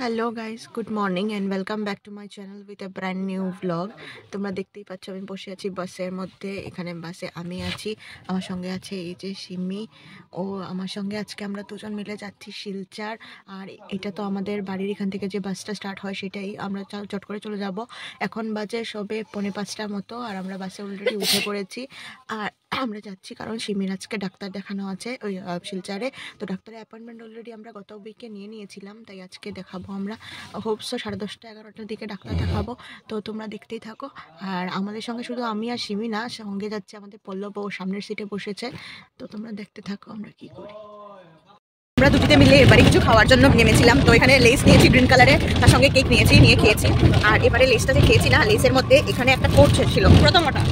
Hello guys, good morning and welcome back to my channel with a brand new blog. তোমরা দেখতেই পাচ্ছ আমি বসে আছি বাসের মধ্যে। এখানে বাসে আমি আছি, আমার সঙ্গে আছে এই যে সিমি ও আমার সঙ্গে। আজকে আমরা দুজন মিলে যাচ্ছি শিলচর। আর এটা তো আমাদের বাড়ির এখান থেকে যে বাসটা স্টার্ট হয় সেটাই আমরা চট করে চলে যাব। এখন বাজে সবে 4:45টার মতো আর আমরা বাসে অলরেডি উঠে পড়েছি। আর আমরা যাচ্ছি কারণ সিমির আজকে ডাক্তার দেখানো আছে ওই শিলচরে। তো ডাক্তারের অ্যাপয়েন্টমেন্ট অলরেডি আমরা গত উইকে নিয়েছিলাম, তাই আজকে দেখাবো আমরা। হোপসো 10:30 11টার দিকে ডাক্তার দেখাবো। তো তোমরা দেখতেই থাকো। আর আমাদের সঙ্গে শুধু আমি আর সিমি না, সঙ্গে যাচ্ছে আমাদের পল্লব, ও সামনের সিটে বসেছে। তো তোমরা দেখতে থাকো আমরা কি করি। আমরা দুটিতে মিলে এবারে কিছু খাওয়ার জন্য নেমেছিলাম। তো এখানে লেস নিয়েছি গ্রিন কালারের, তার সঙ্গে কেক নিয়ে খেয়েছি। আর এবারে লেসটা যে খেয়েছি না, লেসের মধ্যে এখানে একটা কোড ছিল প্রথমটা।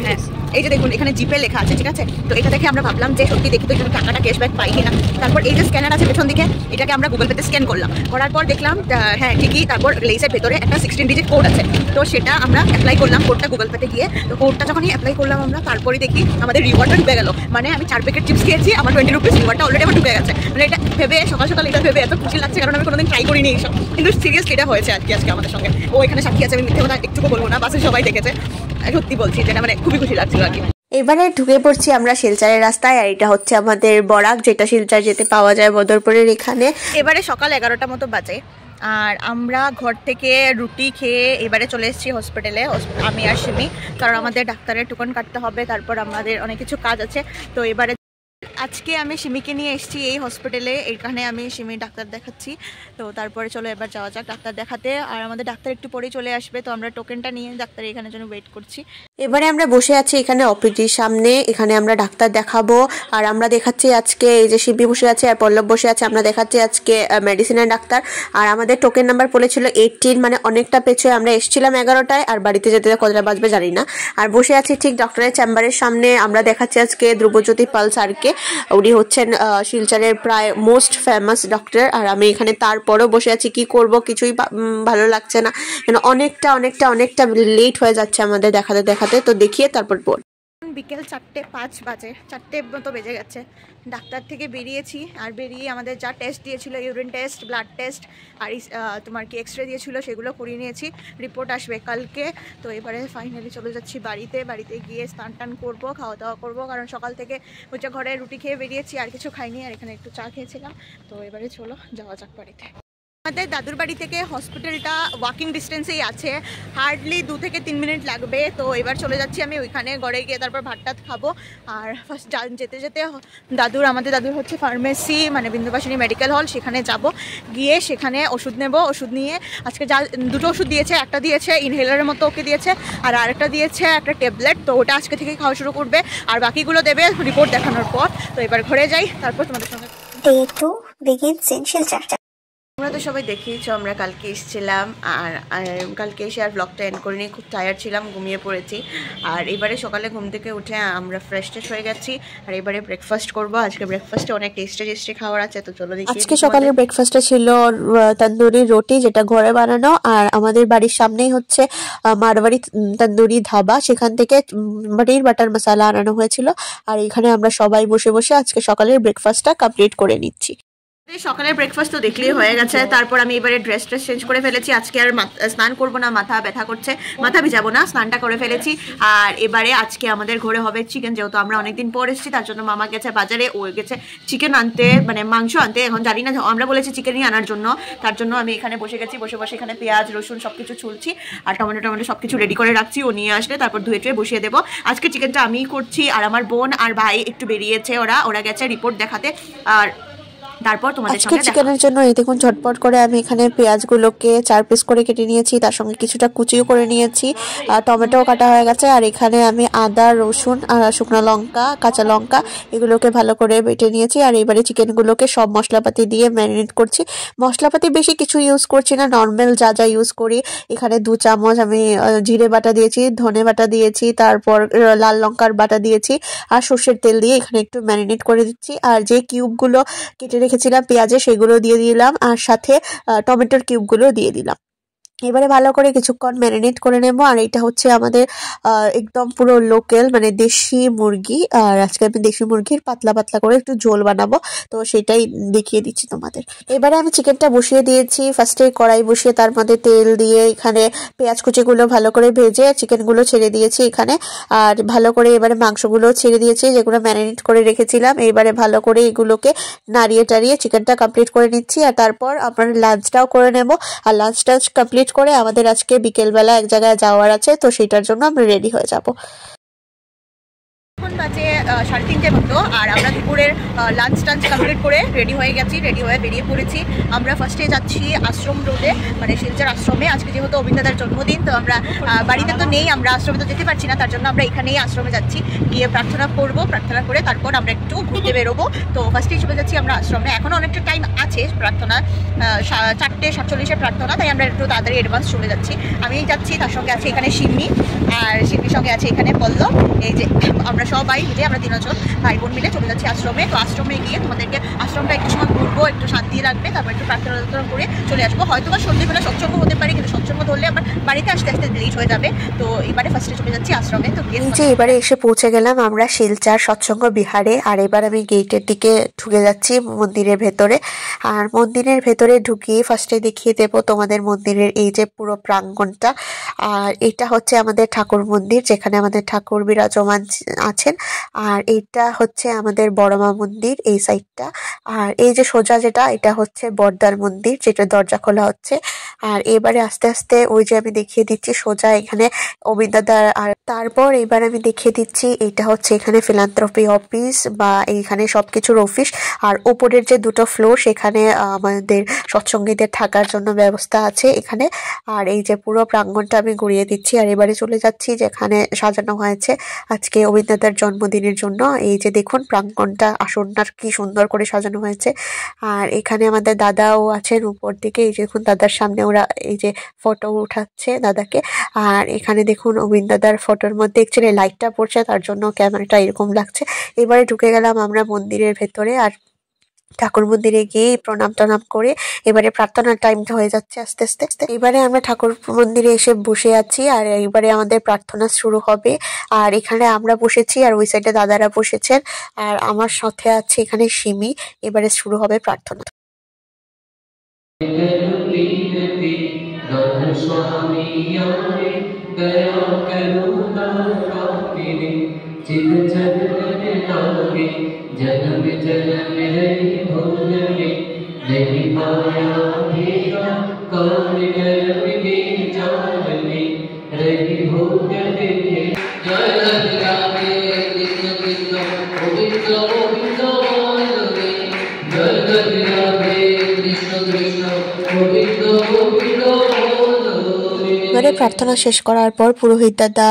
হ্যাঁ, এই যে দেখুন এখানে জিপে লেখা আছে, ঠিক আছে। তো এটা দেখে আমরা ভাবলাম যে সত্যি দেখি তো এখানে টাকাটা ক্যাশব্যাক পাই কিনা। তারপর এই যে স্ক্যানার আছে পেছন দিকে, এটাকে আমরা গুগল পেতে স্ক্যান করলাম। করার পর দেখলাম হ্যাঁ ঠিকই। তারপর লেসের ভেতরে একটা 16 ডিজিট কোড আছে, তো সেটা আমরা অ্যাপ্লাই করলাম কোডটা গুগল পেতে গিয়ে। তো কোডটা যখনই অ্যাপ্লাই করলাম আমরা, তারপরেই দেখি আমাদের রিওয়ার্ডটা ঢুকে গেল। মানে আমি 4 প্যাকেট চিপস খেয়েছি, আমার 20 রুপিস রিওয়ার্ডটা অলরেডি আমার ঢুকে গেছে। মানে এটা ভেবে সকাল সকাল এটা ভেবে এত খুশি লাগছে, কারণ আমি কোনোদিন ট্রাই করিনি এইসব। কিন্তু সিরিয়াসলি এটা হয়েছে আজকে আমাদের সঙ্গে। ও এখানে সাক্ষী আছে, আমি মিথ্যে কথা একটুকু বলবো না, বাসে সবাই দেখেছে। সত্যি বলছি, যেটা মানে খুবই খুশি লাগছিল আর কি। এবারে ঢুকে পড়ছি আমরা শিলচরের রাস্তায়। আর এটা হচ্ছে আমাদের বরাক, যেটা শিলচর যেতে পাওয়া যায় বদরপুরের এখানে। এবারে সকাল 11টা মতো বাজে আর আমরা ঘর থেকে রুটি খেয়ে এবারে চলে এসেছি হসপিটালে, আমি আর সিমি। কারণ আমাদের ডাক্তারের টোকন কাটতে হবে, তারপর আমাদের অনেক কিছু কাজ আছে। তো এবারে আজকে আমি সিমিকে নিয়ে এসেছি এই হসপিটালে, এইখানে আমি সিমি ডাক্তার দেখাচ্ছি। তো তারপরে চলো এবার যাওয়া যাক ডাক্তার দেখাতে। আর আমাদের ডাক্তার একটু পরেই চলে আসবে, তো আমরা টোকেনটা নিয়ে ডাক্তার এখানে জন্য ওয়েট করছি। এবারে আমরা বসে আছি এখানে অপিডির সামনে, এখানে আমরা ডাক্তার দেখাবো। আর আমরা দেখাচ্ছি আজকে এই যে শিবি বসে আছে আর পল্লব বসে আছে, আমরা দেখাচ্ছি আজকে মেডিসিনের ডাক্তার। আর আমাদের টোকেন নাম্বার পড়েছিল 18, মানে অনেকটা পেছনে। আমরা এসেছিলাম 11টায়, আর বাড়িতে যেতে কতটা বাজবে জানি না। আর বসে আছি ঠিক ডক্টরের চেম্বারের সামনে। আমরা দেখাচ্ছি আজকে ধ্রুবজ্যোতি পাল স্যারকে। উনি হচ্ছেন শিলচরের প্রায় মোস্ট ফেমাস ডক্টর। আর আমি এখানে তারপরও বসে আছি, কি করব কিছুই ভালো লাগছে না, অনেকটা অনেকটা অনেকটা লেট হয়ে যাচ্ছে আমাদের দেখাতে। তো দেখিয়ে তারপর বল। বিকেল 4:05 বাজে, 4টে মতো বেজে গেছে। ডাক্তার থেকে বেরিয়েছি, আর বেরিয়ে আমাদের যা টেস্ট দিয়েছিল, ইউরিন টেস্ট, ব্লাড টেস্ট আর তোমার কি এক্সরে দিয়েছিল, সেগুলো করিয়ে নিয়েছি। রিপোর্ট আসবে কালকে। তো এবারে ফাইনালি চলে যাচ্ছি বাড়িতে গিয়ে স্নান টান করবো, খাওয়া দাওয়া করবো। কারণ সকাল থেকে হচ্ছে ঘরে রুটি খেয়ে বেরিয়েছি, আর কিছু খাইনি, আর এখানে একটু চা খেয়েছিলাম। তো এবারে চলো যাওয়া যাক বাড়িতে। আমাদের দাদুর বাড়ি থেকে হসপিটালটা ওয়াকিং ডিস্টেন্সেই আছে, হার্ডলি 2 থেকে 3 মিনিট লাগবে। তো এবার চলে যাচ্ছি আমি ওইখানে, ঘরে গিয়ে তারপর ভাতটা খাবো। আর ফার্স্ট যেতে আমাদের দাদুর হচ্ছে ফার্মেসি, মানে বিন্দুবাসিনী মেডিকেল হল, সেখানে যাব। গিয়ে সেখানে ওষুধ নেব। ওষুধ নিয়ে আজকে দুটো ওষুধ দিয়েছে, একটা দিয়েছে ইনহেলারের মতো ওকে দিয়েছে, আর আরেকটা দিয়েছে একটা ট্যাবলেট। তো ওটা আজকে থেকে খাওয়া শুরু করবে, আর বাকিগুলো দেবে রিপোর্ট দেখানোর পর। তো এবার ঘরে যাই, তারপর তোমাদের সঙ্গে। তোমরা তো সবাই দেখেইছো আমরা কালকে এসেছিলাম, আর কালকে এসে আর ব্লগটা এন্ড করিনি, খুব টায়ার্ড ছিলাম, ঘুমিয়ে পড়েছি। আর এবারে সকালে ঘুম থেকে উঠে আমরা ফ্রেশ হয়ে গেছি, আর এবারে ব্রেকফাস্ট করব। আজকে ব্রেকফাস্টে অনেক টেস্টি খাবার আছে, তো চলো দেখি। আজকে সকালের ব্রেকফাস্টে ছিল তন্দুরি রুটি, যেটা ঘরে বানানো। আর আমাদের বাড়ির সামনেই হচ্ছে মারওয়ারি তন্দুরি ধাবা, সেখান থেকে পনির বাটার মশলা আনানো হয়েছিল। আর এখানে আমরা সবাই বসে আজকে সকালের ব্রেকফাস্টটা কমপ্লিট করে নিচ্ছি। সকালের ব্রেকফাস্ট তো দেখলেই হয়ে গেছে। তারপর আমি এবারে ড্রেস চেঞ্জ করে ফেলেছি। আজকে আর স্নান করব না, মাথা ব্যথা করছে, মাথা ভিজাবো না, স্নানটা করে ফেলেছি। আর এবারে আজকে আমাদের ঘরে হবে চিকেন, যেহেতু আমরা অনেকদিন পর এসেছি। তার জন্য মামা গেছে বাজারে, ও গেছে চিকেন আনতে, মানে মাংস আনতে। এখন জানি না, আমরা বলেছি চিকেনই আনার জন্য। তার জন্য আমি এখানে বসে গেছি, বসে এখানে পেঁয়াজ রসুন সব কিছু ছুলছি, আর টমেটো সব কিছু রেডি করে রাখছি। ও নিয়ে আসলে তারপর ধুয়ে বসিয়ে দেবো। আজকে চিকেনটা আমিই করছি, আর আমার বোন আর ভাই একটু বেরিয়েছে, ওরা গেছে রিপোর্ট দেখাতে। আর তারপর তোমাদের সঙ্গে চিকেনের জন্য এই দেখুন ঝটপট করে আমি এখানে পেঁয়াজগুলোকে 4 পিস করে কেটে নিয়েছি, তার সঙ্গে কিছুটা কুচিও করে নিয়েছি, আর টমেটো কাটা হয়ে গেছে। আর এখানে আমি আদা রসুন আর শুকনো লঙ্কা কাঁচা লঙ্কা এগুলোকে ভালো করে বেটে নিয়েছি। আর এবারে চিকেনগুলোকে সব মশলাপাতি দিয়ে ম্যারিনেট করছি। মশলাপাতি বেশি কিছু ইউজ করছি না, নর্মাল যা ইউজ করি। এখানে 2 চামচ আমি জিরে বাটা দিয়েছি, ধনে বাটা দিয়েছি, তারপর লাল লঙ্কার বাটা দিয়েছি, আর সর্ষের তেল দিয়ে এখানে একটু ম্যারিনেট করে দিচ্ছি। আর যে কিউবগুলো কেটে রেখেছিলাম পেঁয়াজে, সেগুলো দিয়ে দিলাম, আর সাথে টমেটোর কিউবগুলো দিয়ে দিলাম। এবারে ভালো করে কিছুক্ষণ ম্যারিনেট করে নেব। আর এটা হচ্ছে আমাদের একদম পুরো লোকাল মানে দেশি মুরগি। আর আজকে আমি দেশি মুরগির পাতলা পাতলা করে একটু ঝোল বানাবো, তো সেটাই দেখিয়ে দিচ্ছি তোমাদের। এবারে আমি চিকেনটা বসিয়ে দিয়েছি। ফার্স্টে কড়াই বসিয়ে তার মধ্যে তেল দিয়ে এখানে পেঁয়াজ কুচিগুলো ভালো করে ভেজে চিকেনগুলো ছেড়ে দিয়েছি এখানে। আর ভালো করে এবারে মাংসগুলো ছেড়ে দিয়েছি যেগুলো ম্যারিনেট করে রেখেছিলাম। এবারে ভালো করে এগুলোকে নাড়িয়ে টাড়িয়ে চিকেনটা কমপ্লিট করে নিচ্ছি। আর তারপর আমরা লাঞ্চটাও করে নেব। আর লাঞ্চটা কমপ্লিট করে আমাদের আজকে বিকেলবেলা এক জায়গায় যাওয়ার আছে, তো সেটার জন্য আমরা রেডি হয়ে যাব। এখন বাজে 3:30 মতো। আর আমরা দুপুরের লাঞ্চ টাঞ্চ কমপ্লিট করে রেডি হয়ে গেছি, রেডি হয়ে বেরিয়ে পড়েছি। আমরা ফার্স্টে যাচ্ছি আশ্রম রোডে, মানে শিলচর আশ্রমে। আজকে যেহেতু অবিন্দাদার জন্মদিন, তো আমরা বাড়িতে তো নেই, আমরা আশ্রমে তো যেতে পারছি না, তার জন্য আমরা এখানেই আশ্রমে যাচ্ছি। গিয়ে প্রার্থনা করবো, প্রার্থনা করে তারপর আমরা একটু ঘুরতে বেরোবো। তো ফার্স্টেই চলে যাচ্ছি আমরা আশ্রমে। এখনও অনেকটা টাইম আছে প্রার্থনা, 4:47 প্রার্থনা, তাই আমরা একটু তাড়াতাড়ি অ্যাডভান্স চলে যাচ্ছি। আমি যাচ্ছি, তার সঙ্গে আছে এখানে সিম্মি, আর সিম্মির সঙ্গে আছে এখানে পল্লব। এই যে আমরা সবাই মিলে, আমরা 3 জন ভাই বোন মিলে চলে যাচ্ছি আশ্রমে। তো আশ্রমে গিয়ে তোমাদেরকে আশ্রমটা একটু সময় ঘুরবো, একটু শান্তি লাগবে, তারপর একটু প্রার্থনা করে চলে আসবো। হয়তো বা সন্ধ্যেবেলা সৎসঙ্গ হতে পারে, কিন্তু সৎসঙ্গ ধরলে আবার বাড়িতে আসতে আসতে লেট হয়ে যাবে। তো এবারে ফার্স্টে চলে যাচ্ছি আশ্রমে। তো এবারে এসে পৌঁছে গেলাম আমরা শিলচর সৎসঙ্গ বিহারে। আর এবার আমি গেটের দিকে ঢুকে যাচ্ছি মন্দিরের ভেতরে। আর মন্দিরের ভেতরে ঢুকিয়ে ফার্স্টে দেখিয়ে দেব তোমাদের মন্দিরের এই যে পুরো প্রাঙ্গণটা। আর এটা হচ্ছে আমাদের ঠাকুর মন্দির, যেখানে আমাদের ঠাকুর বিরাজমান আছেন। আর এইটা হচ্ছে আমাদের বড়মা মন্দির এই সাইডটা। আর এই যে সোজা যেটা, এটা হচ্ছে বড়দার মন্দির, যেটা দরজা খোলা হচ্ছে। আর এবারে আস্তে আস্তে ওই যে আমি দেখিয়ে দিচ্ছি সোজা এখানে অবিন্দাদার। আর তারপর এবার আমি দেখিয়ে দিচ্ছি এটা হচ্ছে এখানে ফিলান্থ্রপি অফিস বা এইখানে সবকিছুর অফিস। আর ওপরের যে 2টো ফ্লোর, সেখানে আমাদের সৎসঙ্গীদের থাকার জন্য ব্যবস্থা আছে এখানে। আর এই যে পুরো প্রাঙ্গণটা আমি ঘুরিয়ে দিচ্ছি। আর এবারে চলে যাচ্ছি যেখানে সাজানো হয়েছে আজকে অবিন্দাদার জন্মদিনের জন্য। এই যে দেখুন প্রাঙ্গণটা, আসনটা কি সুন্দর করে সাজানো হয়েছে। আর এখানে আমাদের দাদাও আছেন উপর দিকে। এই যে দেখুন দাদার সামনে ওরা এই যে ফটো উঠাচ্ছে দাদাকে। আর এখানে দেখুন অবিন্দাদার ফটোর মধ্যে একচুয়ালি লাইটটা পড়ছে, তার জন্য ক্যামেরাটা এরকম লাগছে। এবারে ঢুকে গেলাম আমরা মন্দিরের ভেতরে। আর ঠাকুর মন্দিরে গিয়ে প্রণাম টনাম করে এবারে প্রার্থনার টাইমটা হয়ে যাচ্ছে আস্তে আস্তে আস্তে। এবারে আমরা ঠাকুর মন্দিরে এসে বসে আছি। আর এবারে আমাদের প্রার্থনা শুরু হবে। আর এখানে আমরা বসেছি, আর ওই সাইডে দাদারা বসেছেন, আর আমার সাথে আছে এখানে সিমি। এবারে শুরু হবে প্রার্থনা। जन्म जन्म रही भूलने नहीं पाया भेगा कौन गर्भ के जाने रही भूलने जगत रामे कृष्ण कृष्ण गोविंद गोविंद बोले जगत रामे कृष्ण कृष्ण गोविंद गोविंद এবারে প্রার্থনা শেষ করার পর পুরোহিত দাদা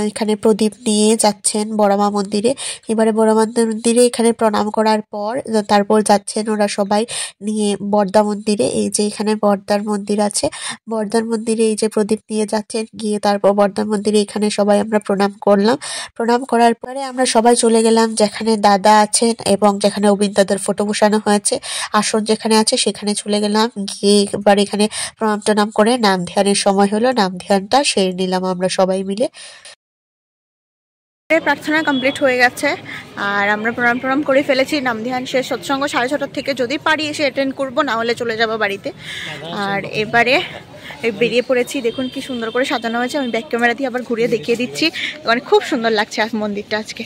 এখানে প্রদীপ নিয়ে যাচ্ছেন বড়মা মন্দিরে। এবারে বড়মা মন্দিরে এখানে প্রণাম করার পর তারপর যাচ্ছেন ওরা সবাই নিয়ে বড়দা মন্দিরে। এই যে এখানে বড়দার মন্দির আছে, বড়দার মন্দিরে এই যে প্রদীপ নিয়ে যাচ্ছেন। গিয়ে তারপর বড়দার মন্দিরে এখানে সবাই আমরা প্রণাম করলাম। প্রণাম করার পরে আমরা সবাই চলে গেলাম যেখানে দাদা আছেন এবং যেখানে অবিন্দাদার ফটো বসানো হয়েছে, আসন যেখানে আছে সেখানে চলে গেলাম। গিয়ে এবার এখানে প্রণাম টনাম করে নাম ধ্যানের সময় হলো, নাম ধ্যানটা সেরে নিলাম আমরা সবাই মিলে। প্রার্থনা কমপ্লিট হয়ে গেছে আর আমরা প্রণাম করে ফেলেছি। নাম ধ্যান শেষ, সৎসঙ্গ 6:30 থেকে যদি পারি এসে অ্যাটেন্ড করবো, না হলে চলে যাব বাড়িতে। আর এবারে বেরিয়ে পড়েছি। দেখুন কি সুন্দর করে সাজানো হয়েছে। আমি ব্যাক ক্যামেরা দিয়ে আবার ঘুরিয়ে দেখিয়ে দিচ্ছি। মানে খুব সুন্দর লাগছে মন্দিরটা আজকে।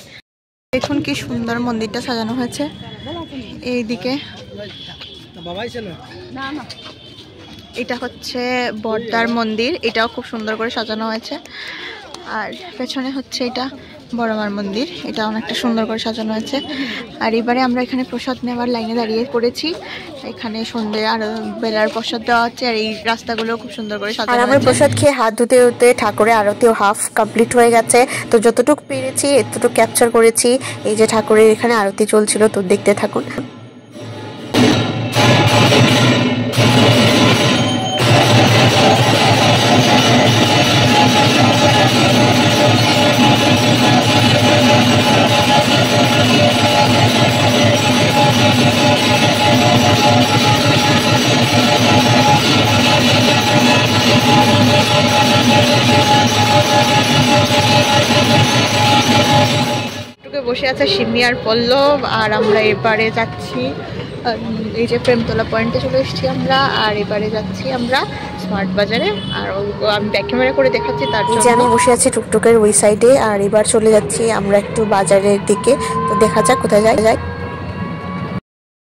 দেখুন কি সুন্দর মন্দিরটা সাজানো হয়েছে। এইদিকে এটা হচ্ছে বড়দার মন্দির, এটাও খুব সুন্দর করে সাজানো হয়েছে। আর পেছনে হচ্ছে এটা বড়মার মন্দির, এটা অনেকটা সুন্দর করে সাজানো হয়েছে। আর এবারে আমরা এখানে প্রসাদ নেওয়ার লাইনে দাঁড়িয়ে পড়েছি। এখানে সন্ধ্যে আর বেলার প্রসাদ দেওয়া হচ্ছে। আর এই রাস্তাগুলো খুব সুন্দর করে সাজানো হয়েছে। আমরা প্রসাদ খেয়ে হাত ধুতে ধুতে ঠাকুরের আরতিও হাফ কমপ্লিট হয়ে গেছে। তো যতটুকু পেরেছি এতটুকু ক্যাপচার করেছি। এই যে ঠাকুরের এখানে আরতি চলছিল, তো দেখতে থাকুন। বসে আছে সিমি আর পল্লব, আর আমরা এবারে যাচ্ছি এই যে প্রেমতলা পয়েন্টে চলে এসেছি আমরা, আর এবারে যাচ্ছি আমরা স্মার্ট বাজারে। আর আমি ব্যাক ক্যামেরা করে দেখাচ্ছি তার জন্য। আমি বসে আছি টুকটুকের ওই সাইডে, আর এবার চলে যাচ্ছি আমরা একটু বাজারের দিকে। তো দেখা যাক কোথায় যাই।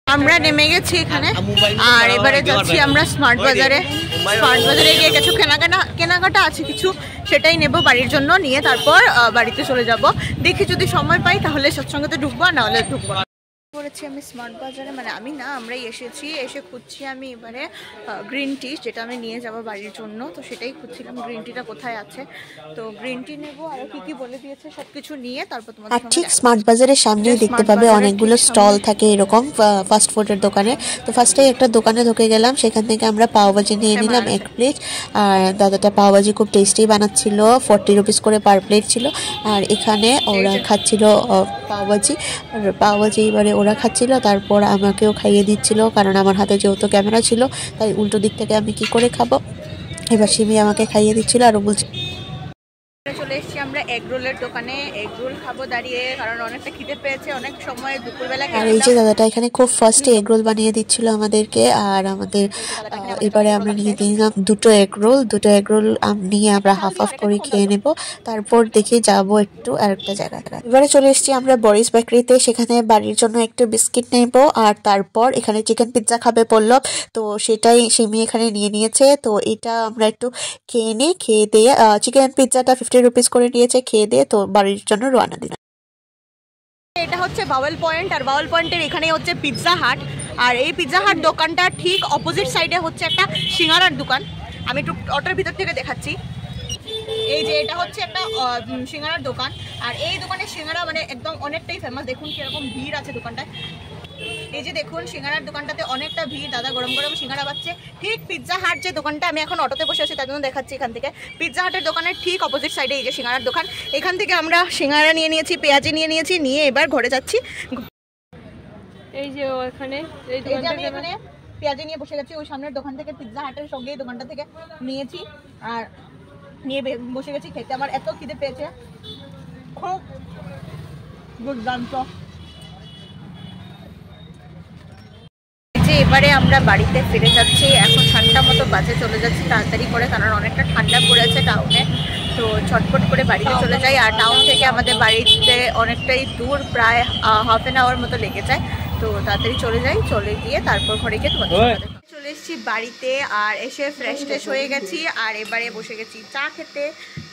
আমরা নেমে গেছি এখানে, আর এবারে যাচ্ছি আমরা স্মার্ট বাজারে। স্মার্ট বাজারে গিয়ে কিছু কেনাকাটা আছে কিছু, সেটাই নেব বাড়ির জন্য, নিয়ে তারপর বাড়িতে চলে যাব। দেখি যদি সময় পাই তাহলে সৎসঙ্গতে ঢুকবো, না হলে ঢুকবো না। করেছি আমি স্মার্ট বাজারে, মানে আমি না, আমরাই এসে খুঁজছি আমি এবারে গ্রিন টি, যেটা আমি নিয়ে যাব বাড়ির জন্য। তো সেটাই খুঁজছিলাম গ্রিন টিটা কোথায় আছে। তো গ্রিন টি নেবো, আর কি বলে দিয়েছে সব কিছু নিয়ে তারপর তোমাদের ঠিক স্মার্ট বাজারের সামনেই দেখতে পাবে অনেকগুলো স্টল থাকে এরকম ফাস্ট ফুডের দোকানে। তো ফার্স্টে একটা দোকানে ঢুকে গেলাম, সেখান থেকে আমরা পাওভাজি নিয়ে নিলাম 1 প্লেট। আর দাদাটা পাওভাজি খুব টেস্টি বানাচ্ছিল, 40 রুপিস করে পার প্লেট ছিল। আর এখানে ওরা খাচ্ছিল পাওভাজি এবারে ওরা খাচ্ছিল, তারপর আমাকেও খাইয়ে দিচ্ছিল, কারণ আমার হাতে যেহেতু ক্যামেরা ছিল তাই উল্টো দিক থেকে আমি কি করে খাবো। এবার সিমি আমাকে খাইয়ে দিচ্ছিল, আর বলছি চলে এসেছি আমরা এগ রোলের দোকানে। এগ রোল খাবো দাঁড়িয়ে, কারণ অনেকটা খিদে পেয়েছে, অনেক সময় দুপুরবেলা। আর এই যে দাদাটা এখানে খুব ফার্স্টে এগ রোল বানিয়ে দিচ্ছিল আমাদেরকে। আর আমাদের এবারে আমরা নিয়ে নিলাম 2টো এগ রোল নিয়ে আমরা হাফ করে খেয়ে নেব। তারপর দেখে যাব একটু আরেকটা জায়গায়। এবারে চলে এসেছি আমরা বরিস বেকারিতে, সেখানে বাড়ির জন্য একটু বিস্কিট নেব, আর তারপর এখানে চিকেন পিৎজা খাবে পল্লব, তো সেটাই সিমি এখানে নিয়ে নিয়েছে। তো এটা আমরা একটু খেয়ে দিয়ে চিকেন পিৎজাটা 50 রুপিস করে নিয়েছে, খেয়ে দিয়ে তো বাড়ির জন্য রওনা দিলাম। এটা হচ্ছে বাওয়েল পয়েন্ট, আর বাওয়েল পয়েন্টের এখানেই হচ্ছে পিৎজা হাট। আর এই পিৎজা হাট দোকানটা ঠিক অপোজিট সাইডে হচ্ছে একটা সিঙ্গারার দোকান। আমি একটু অটোর ভিতর থেকে দেখাচ্ছি। এই যে এটা হচ্ছে একটা সিঙ্গারার দোকান, আর এই দোকানের সিঙ্গারা মানে একদম অনেকটাই ফেমাস। দেখুন কিরকম ভিড় আছে দোকানটায়। এই যে দেখুন সিঙ্গারার দোকানটাতে অনেকটা ভিড়, দাদা গরম গরম সিঙ্গারা পাচ্ছে। ঠিক পিৎজা হাট যে দোকানটা, আমি এখন অটোতে বসে আছি তার জন্য দেখাচ্ছি এখান থেকে। পিৎজা হাটের দোকানের ঠিক অপোজিট সাইডে এই যে সিঙ্গারার দোকান। এখান থেকে আমরা সিঙ্গারা নিয়ে নিয়েছি, পেঁয়াজি নিয়ে এবার ঘরে যাচ্ছি। এই যে এখানে আমি এখানে পেঁয়াজি নিয়ে বসে গেছি, ওই সামনের দোকান থেকে পিৎজা হাটের সঙ্গে এই দোকানটা থেকে নিয়েছি, আর নিয়ে বসে গেছি খেতে। আমার এত খিদে পেয়েছে, খুব দুর্দান্ত। এবারে আমরা বাড়িতে ফিরে যাচ্ছি, এখন 7টা মতো বাজে। চলে যাচ্ছি তাড়াতাড়ি করে, কারণ অনেকটা ঠান্ডা পড়েছে টাউনে। তো ছটফট করে বাড়িতে চলে যাই। আর টাউন থেকে আমাদের বাড়িতে অনেকটাই দূর, প্রায় হাফ অ্যান আওয়ার মতো লেগে যায়। তো তাড়াতাড়ি চলে গিয়ে তারপর ঘরে গিয়ে তোমাদের চলে এসেছি বাড়িতে, আর এসে ফ্রেশ হয়ে গেছি। আর এবারে বসে গেছি চা খেতে।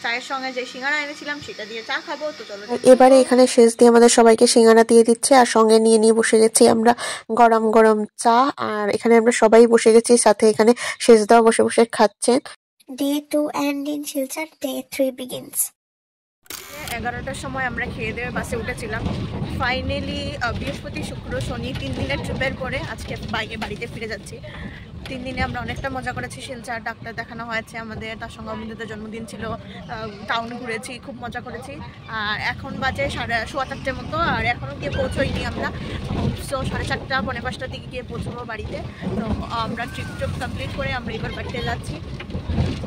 চায়ের সঙ্গে যে সিঙ্গারা এনেছিলাম সেটা দিয়ে চা খাবো। তো চলো, এবারে এখানে শেষ দিয়ে আমাদের সবাইকে সিঙ্গারা দিয়ে দিচ্ছে, আর সঙ্গে নিয়ে বসে গেছি আমরা গরম গরম চা। আর এখানে আমরা সবাই বসে গেছি, সাথে এখানে শেষ দেওয়া বসে খাচ্ছেন। Day 2 and in Silchar, Day 3 begins. 11টার সময় আমরা খেয়ে দেওয়া বাসে উঠেছিলাম। ফাইনালি বৃহস্পতি, শুক্র, শনি 3 দিনের ট্রিপের পরে আজকে বাড়িতে ফিরে যাচ্ছি। 3 দিনে আমরা অনেকটা মজা করেছি। শিলচর ডাক্তার দেখানো হয়েছে আমাদের, তার সঙ্গে অমিতদের জন্মদিন ছিল, টাউন ঘুরেছি, খুব মজা করেছি। আর এখন বাজে 4:15 মতো, আর এখনও গিয়ে পৌঁছোইনি আমরা। সো 4:30 পৌনে 5টার দিকে গিয়ে পৌঁছবো বাড়িতে। তো আমরা ট্রিপ কমপ্লিট করে আমরা এবার বাড়িতে যাচ্ছি।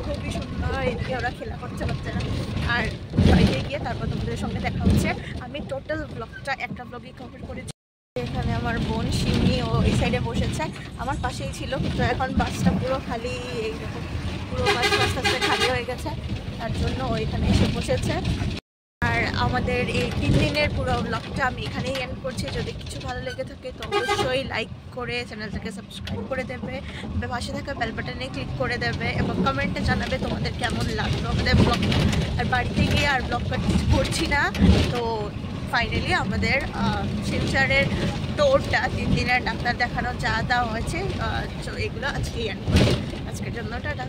খুবই সুন্দর, এদিকে ওরা খেলা করছে বাচ্চারা। আর বাড়িতে গিয়ে তারপর তোমাদের সঙ্গে দেখা হচ্ছে। আমি টোটাল ব্লগটা একটা ব্লগই কভার করেছি। এখানে আমার বোন সিমি ও এই সাইডে বসেছে, আমার পাশেই ছিল, কিন্তু এখন বাসটা পুরো খালি, এইরকম পুরো বাস আস্তে আস্তে খালি হয়ে গেছে, তার জন্য ও এখানে এসে বসেছে। আর আমাদের এই 3 দিনের পুরো ব্লগটা আমি এখানেই এন্ড করছি। যদি কিছু ভালো লেগে থাকে তো অবশ্যই লাইক করে চ্যানেলটাকে সাবস্ক্রাইব করে দেবে, পাশে থাকা বেল বাটনে ক্লিক করে দেবে, এবং কমেন্টে জানাবে তোমাদের কেমন লাগলো আমাদের ব্লগ। আর বাড়িতে গিয়ে আর ব্লগ করছি না। তো ফাইনালি আমাদের শিলচরের টোরটা 3 দিনের ডাক্তার দেখানো যা দেওয়া হয়েছে, তো এগুলো আজকেই এন্ড করছি। আজকের জন্য টাটা।